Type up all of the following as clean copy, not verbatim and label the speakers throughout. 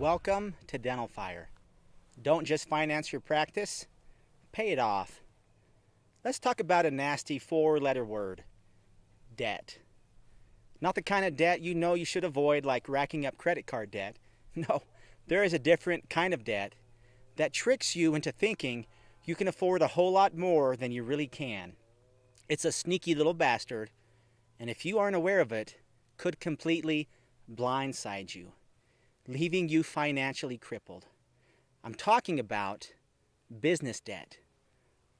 Speaker 1: Welcome to Dental Fire. Don't just finance your practice, pay it off. Let's talk about a nasty four-letter word: debt. Not the kind of debt you know you should avoid, like racking up credit card debt. No, there is a different kind of debt that tricks you into thinking you can afford a whole lot more than you really can. It's a sneaky little bastard, and if you aren't aware of it, could completely blindside you, leaving you financially crippled. I'm talking about business debt,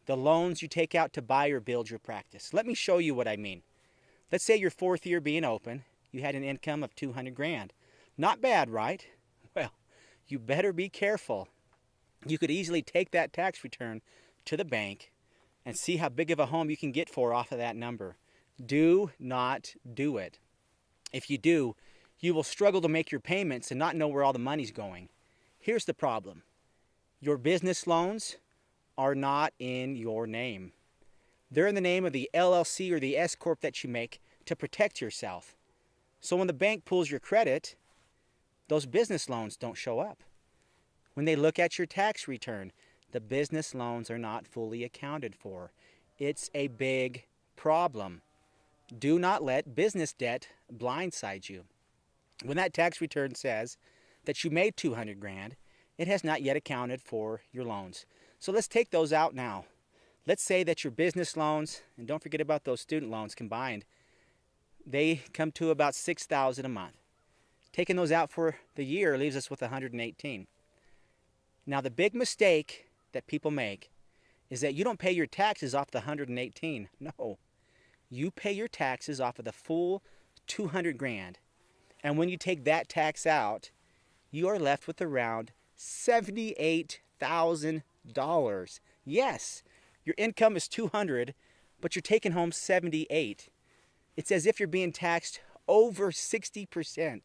Speaker 1: the loans you take out to buy or build your practice. Let me show you what I mean. Let's say your fourth year being open, you had an income of 200 grand. Not bad, right? Well, you better be careful. You could easily take that tax return to the bank and see how big of a home you can get for off of that number. Do not do it. If you do, you will struggle to make your payments and not know where all the money's going. Here's the problem. Your business loans are not in your name. They're in the name of the LLC or the S Corp that you make to protect yourself. So when the bank pulls your credit, those business loans don't show up. When they look at your tax return, the business loans are not fully accounted for. It's a big problem. Do not let business debt blindside you. When that tax return says that you made 200 grand, it has not yet accounted for your loans. So let's take those out now. Let's say that your business loans, and don't forget about those student loans combined, they come to about $6,000 a month. Taking those out for the year leaves us with 118. Now the big mistake that people make is that you don't pay your taxes off the 118. No. You pay your taxes off of the full 200 grand. And when you take that tax out, you are left with around $78,000. Yes, your income is 200, but you're taking home 78. It's as if you're being taxed over 60%.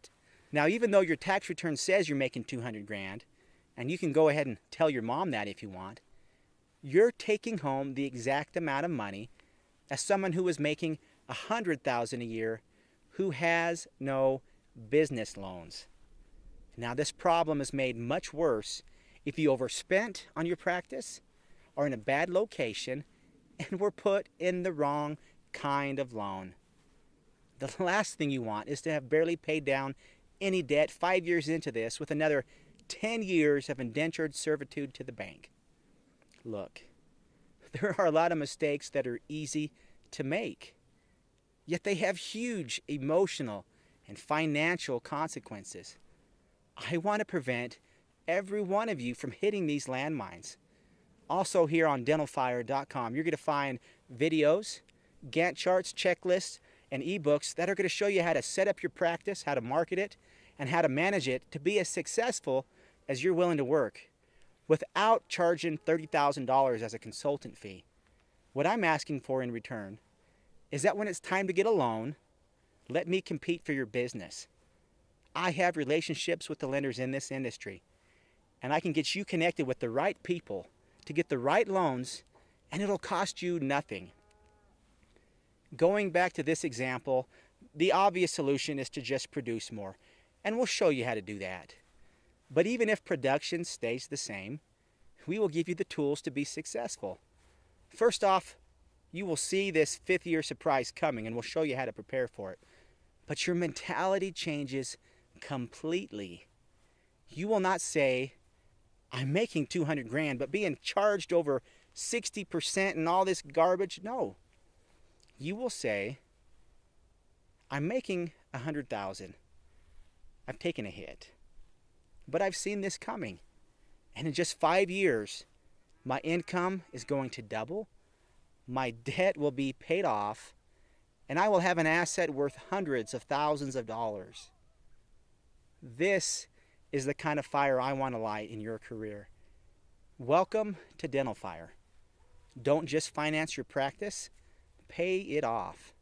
Speaker 1: Now, even though your tax return says you're making 200 grand, and you can go ahead and tell your mom that if you want, you're taking home the exact amount of money as someone who is making $100,000 a year who has no business loans. Now, this problem is made much worse if you overspent on your practice, are in a bad location, and were put in the wrong kind of loan. The last thing you want is to have barely paid down any debt 5 years into this with another 10 years of indentured servitude to the bank. Look, there are a lot of mistakes that are easy to make, yet they have huge emotional and financial consequences. I want to prevent every one of you from hitting these landmines. Also, here on dentalfire.com, you're going to find videos, Gantt charts, checklists, and ebooks that are going to show you how to set up your practice, how to market it, and how to manage it to be as successful as you're willing to work without charging $30,000 as a consultant fee. What I'm asking for in return is that when it's time to get a loan, let me compete for your business. I have relationships with the lenders in this industry, and I can get you connected with the right people to get the right loans, and it'll cost you nothing. Going back to this example, the obvious solution is to just produce more, and we'll show you how to do that. But even if production stays the same, we will give you the tools to be successful. First off, you will see this fifth-year surprise coming, and we'll show you how to prepare for it. But your mentality changes completely. You will not say, I'm making 200 grand, but being charged over 60% and all this garbage. No. You will say, I'm making 100,000. I've taken a hit, but I've seen this coming. And in just 5 years, my income is going to double. My debt will be paid off, and I will have an asset worth hundreds of thousands of dollars. This is the kind of fire I want to light in your career. Welcome to Dental Fire. Don't just finance your practice, pay it off.